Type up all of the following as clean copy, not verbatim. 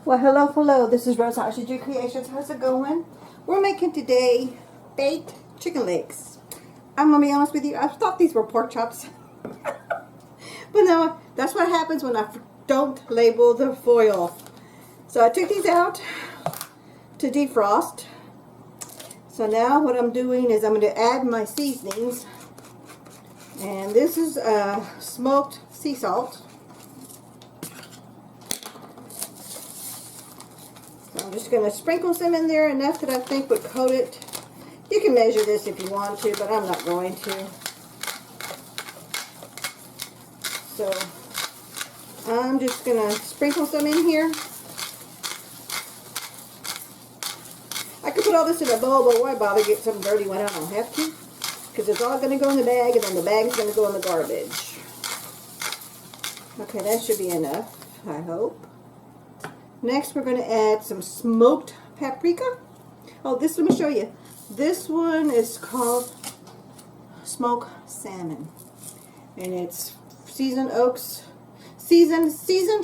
Well, hello. This is Rose, RCG Kreations. How's it going? We're making today baked chicken legs. I'm going to be honest with you. I thought these were pork chops. But no, that's what happens when I don't label the foil. So I took these out to defrost. So now what I'm doing is I'm going to add my seasonings. And this is smoked sea salt. I'm just going to sprinkle some in there, enough that I think would coat it. You can measure this if you want to, but I'm not going to. So I'm just going to sprinkle some in here. I could put all this in a bowl, but why bother get something dirty when I don't have to? Because it's all going to go in the bag, and then the bag is going to go in the garbage. Okay, that should be enough, I hope. Next, we're going to add some smoked paprika. Oh, let me show you. This one is called smoked salmon, and it's seasoned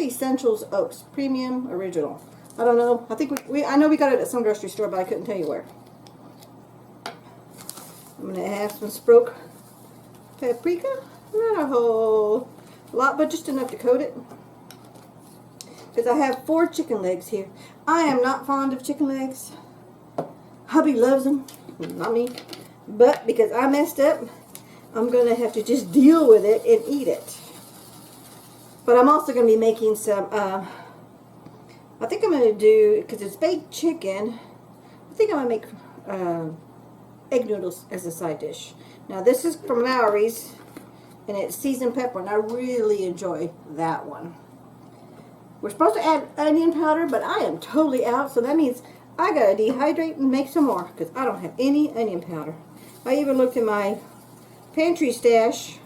essentials oaks, premium original. I don't know. I think I know we got it at some grocery store, but I couldn't tell you where. I'm going to add some smoked paprika. Not a whole lot, but just enough to coat it. Because I have 4 chicken legs here. I am not fond of chicken legs. Hubby loves them, not me. But because I messed up, I'm going to have to just deal with it and eat it. But I'm also going to be making some, I think I'm going to do, because it's baked chicken, I think I'm going to make egg noodles as a side dish. Now this is from Lowry's, and it's seasoned pepper, and I really enjoy that one. We're supposed to add onion powder, but I am totally out, so that means I gotta dehydrate and make some more, because I don't have any onion powder. I even looked in my pantry stash,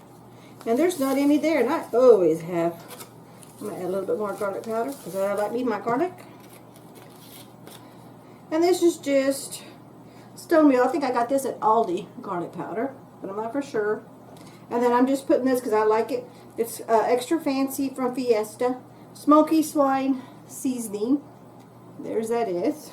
and there's not any there, and I always have. I'm gonna add a little bit more garlic powder, because I like me my garlic. And this is just stone meal. I think I got this at Aldi, garlic powder, but I'm not for sure. And then I'm just putting this because I like it. It's extra fancy from Fiesta. Smoky Swine Seasoning. There's that is.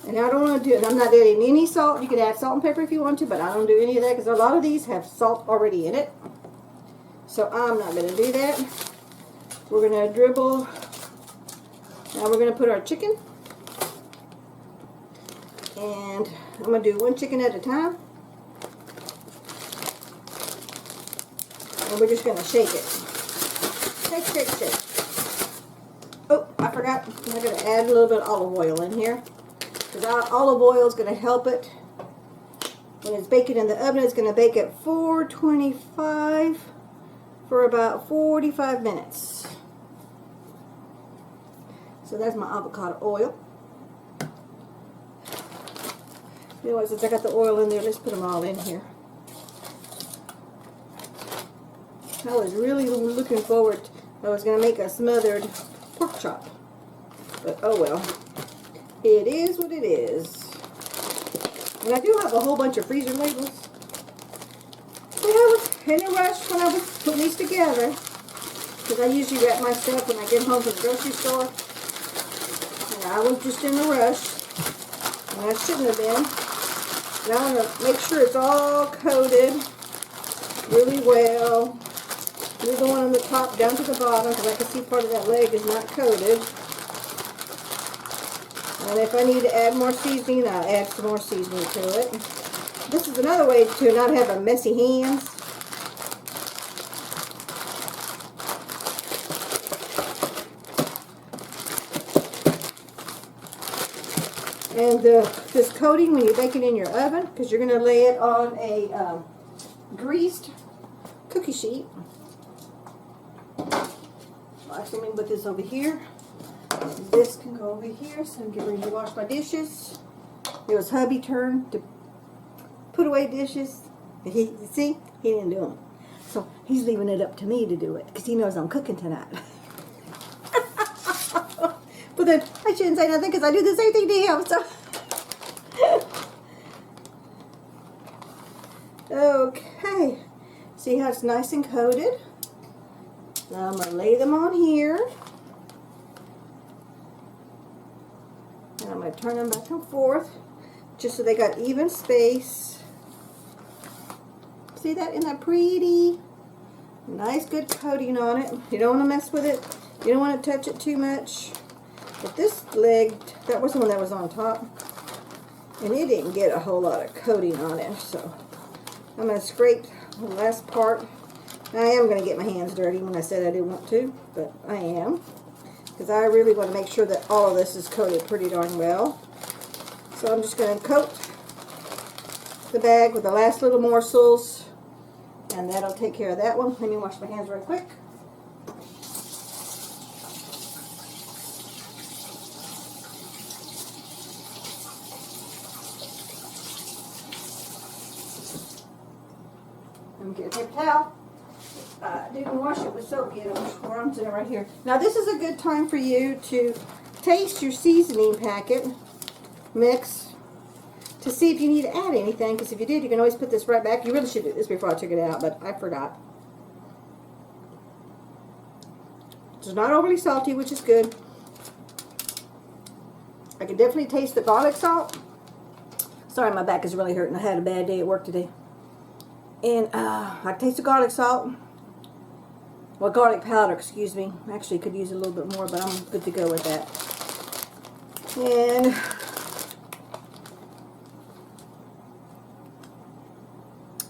And I don't want to do it. I'm not adding any salt. You can add salt and pepper if you want to, but I don't do any of that because a lot of these have salt already in it. So I'm not going to do that. We're going to dribble. Now we're going to put our chicken. And I'm going to do one chicken at a time. And we're just going to shake it. Shake. Oh, I forgot. I'm going to add a little bit of olive oil in here. Because olive oil is going to help it. When it's baking in the oven, it's going to bake at 425 for about 45 minutes. So that's my avocado oil. You know what, since I got the oil in there, let's put them all in here. I was really looking forward to, I was going to make a smothered pork chop. But oh well. It is what it is. And I do have a whole bunch of freezer labels. But I was in a rush when I was putting these together. Because I usually wrap my stuff when I get home from the grocery store. And I was just in a rush. And I shouldn't have been. Now I'm going to make sure it's all coated really well. You're going on the top down to the bottom, because I can see part of that leg is not coated. And if I need to add more seasoning, I'll add some more seasoning to it. This is another way to not have a messy hands. And this coating, when you bake it in your oven, because you're going to lay it on a greased cookie sheet. Actually, let me put this over here. This can go over here, so I'm getting ready to wash my dishes. It was hubby's turn to put away dishes. He didn't do them. So he's leaving it up to me to do it, because he knows I'm cooking tonight. But then I shouldn't say nothing, because I do the same thing to him. So okay. See how it's nice and coated? Now I'm going to lay them on here. And I'm going to turn them back and forth just so they got even space. See that? Isn't that pretty? Nice good coating on it. You don't want to mess with it. You don't want to touch it too much. But this leg, that was the one that was on top. And it didn't get a whole lot of coating on it. So I'm going to scrape the last part. Now, I am going to get my hands dirty when I said I didn't want to, but I am. Because I really want to make sure that all of this is coated pretty darn well. So I'm just going to coat the bag with the last little morsels. And that'll take care of that one. Let me wash my hands real quick. I'm getting a paper towel. Didn't wash it with soap yet. I'm sitting right here. Now this is a good time for you to taste your seasoning packet mix to see if you need to add anything, because if you did, you can always put this right back. You really should do this before I took it out, but I forgot. It's not overly salty, which is good. I can definitely taste the garlic salt. Sorry, my back is really hurting. I had a bad day at work today. And I taste the garlic salt. Well, garlic powder, excuse me. Actually, could use a little bit more, but I'm good to go with that. And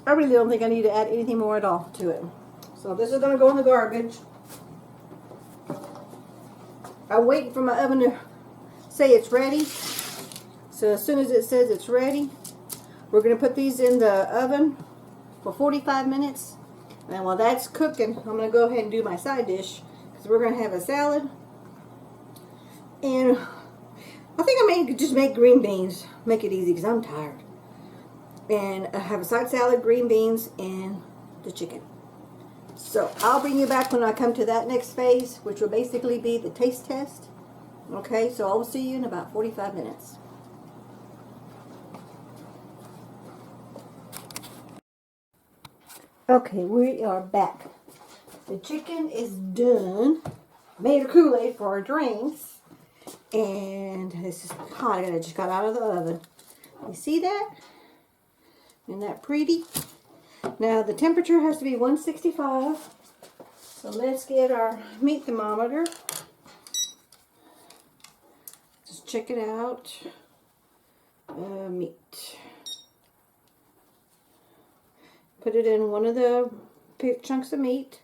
I really don't think I need to add anything more at all to it. So this is going to go in the garbage. I'm waiting for my oven to say it's ready. So as soon as it says it's ready, we're going to put these in the oven for 45 minutes. And while that's cooking, I'm going to go ahead and do my side dish, because we're going to have a salad. And I think I may just make green beans. Make it easy, because I'm tired. And I have a side salad, green beans, and the chicken. So I'll bring you back when I come to that next phase, which will basically be the taste test. Okay, so I'll see you in about 45 minutes. Okay, we are back. The chicken is done. Made a Kool-Aid for our drinks. And this is hot. I just got out of the oven. You see that? Isn't that pretty? Now the temperature has to be 165. So let's get our meat thermometer. Just check it out. Meat. Put it in one of the chunks of meat.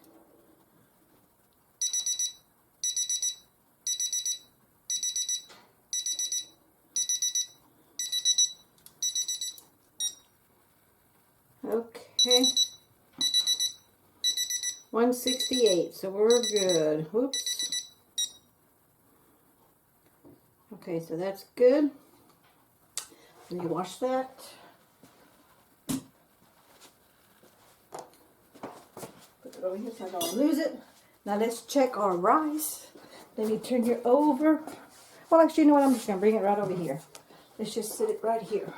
Okay. 168, so we're good. Whoops. Okay, so that's good. Let me wash that. Over here so I don't lose it. Now let's check our rice. Let me turn you over. Well, actually, you know what? I'm just going to bring it right over here. Let's just sit it right here.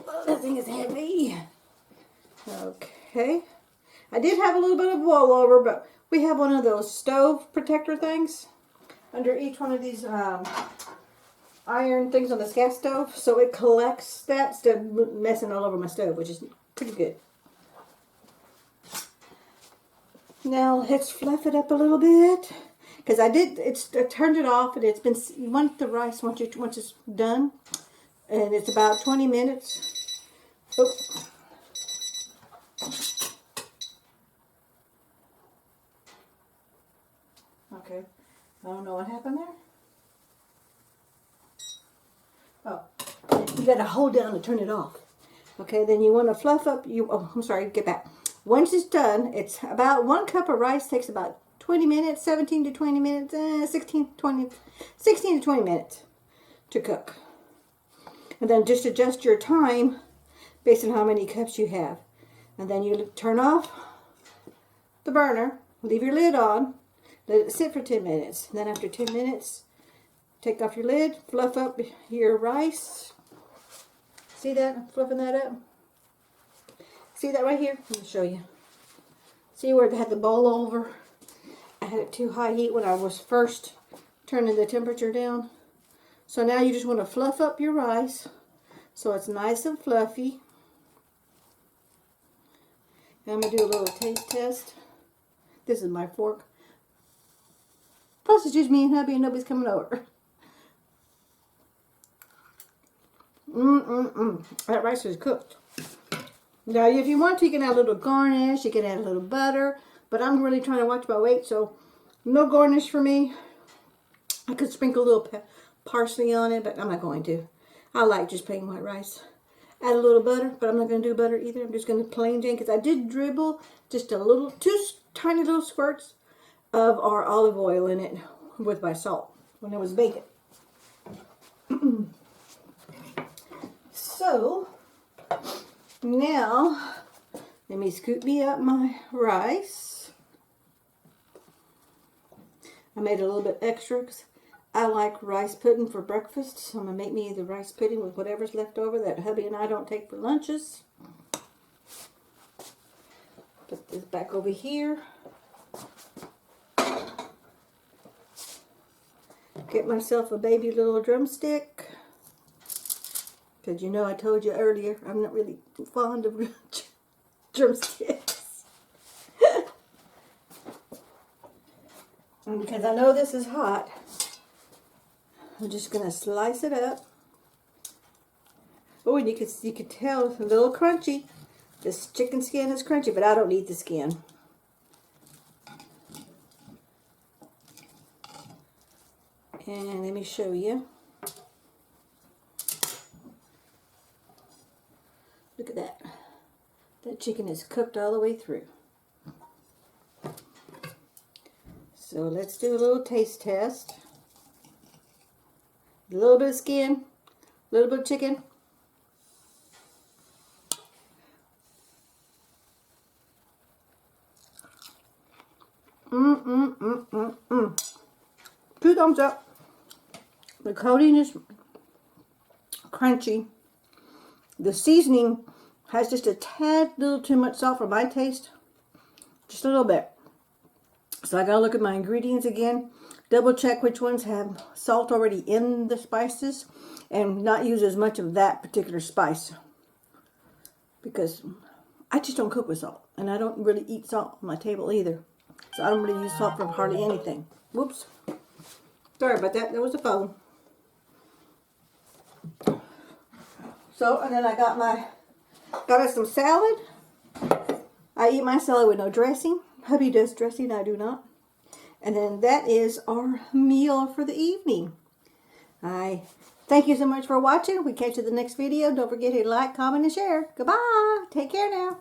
Oh, that thing is heavy. Okay. I did have a little bit of boil over, but we have one of those stove protector things under each one of these iron things on this gas stove, so it collects that instead of messing all over my stove, which is pretty good. Now let's fluff it up a little bit, because I turned it off, and it's been, you want the rice once it's done, and it's about 20 minutes. Oh. Okay, I don't know what happened there. Oh, you got to hold down to turn it off. Okay, then you want to fluff up. I'm sorry, get back. Once it's done, it's about 1 cup of rice takes about 20 minutes, 17 to 20 minutes, 16 to 20 minutes to cook. And then just adjust your time based on how many cups you have. And then you turn off the burner, leave your lid on, let it sit for 10 minutes. And then after 10 minutes, take off your lid, fluff up your rice, See that? I'm fluffing that up. See that right here? Let me show you. See where it had the bowl over? I had it too high heat when I was first turning the temperature down. So now you just want to fluff up your rice so it's nice and fluffy. And I'm going to do a little taste test. This is my fork. Plus it's just me and hubby and nobody's coming over. That rice is cooked. Now if you want to, you can add a little garnish, you can add a little butter, but I'm really trying to watch my weight, so no garnish for me. I could sprinkle a little parsley on it, but I'm not going to. I like just plain white rice. Add a little butter, but I'm not going to do butter either. I'm just going to plain Jane, because I did dribble just a little, two tiny little squirts of our olive oil in it with my salt when it was baking. So, now, let me scoop me up my rice. I made a little bit extra because I like rice pudding for breakfast. So I'm going to make me the rice pudding with whatever's left over that hubby and I don't take for lunches. Put this back over here. Get myself a baby little drumstick. Because you know I told you earlier, I'm not really fond of drumsticks. And because I know this is hot, I'm just going to slice it up. Oh, and you can tell it's a little crunchy. This chicken skin is crunchy, but I don't need the skin. And let me show you. Look at that. That chicken is cooked all the way through. So let's do a little taste test. A little bit of skin, a little bit of chicken. Two thumbs up. The coating is crunchy. The seasoning has just a tad little too much salt for my taste. Just a little bit. So I gotta look at my ingredients again. Double check which ones have salt already in the spices and not use as much of that particular spice. Because I just don't cook with salt. And I don't really eat salt on my table either. So I don't really use salt for hardly anything. Whoops. Sorry about that. There was a phone. So, and then I got us some salad. I eat my salad with no dressing. Hubby does dressing, I do not. And then that is our meal for the evening. I thank you so much for watching. We catch you in the next video. Don't forget to like, comment, and share. Goodbye. Take care now.